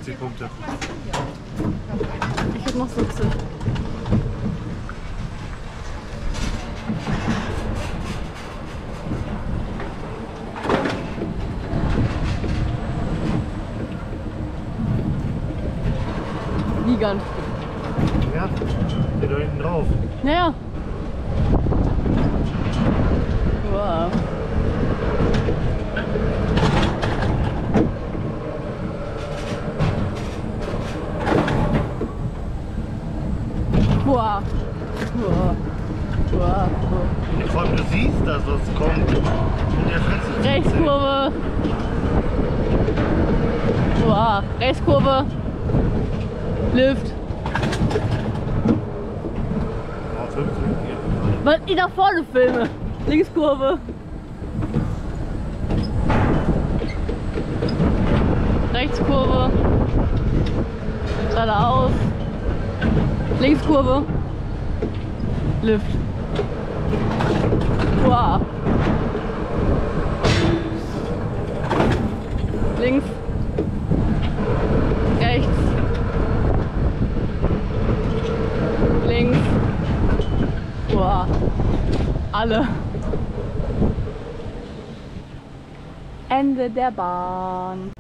70 Punkte. Ich hab noch 70. Wiegand. Ja, steht da hinten drauf. Naja. Wow. Wow. Wow. Wow. Vor allem du siehst das, was kommt. Und der Fresse. Rechtskurve. Wow. Rechtskurve. Lift. Oh, 5 hier. Was ich da vorne filme. Linkskurve. Rechtskurve. Geradeaus. Linkskurve. Lift. Wow. Links. Rechts. Links. Wow. Alle. Ende der Bahn.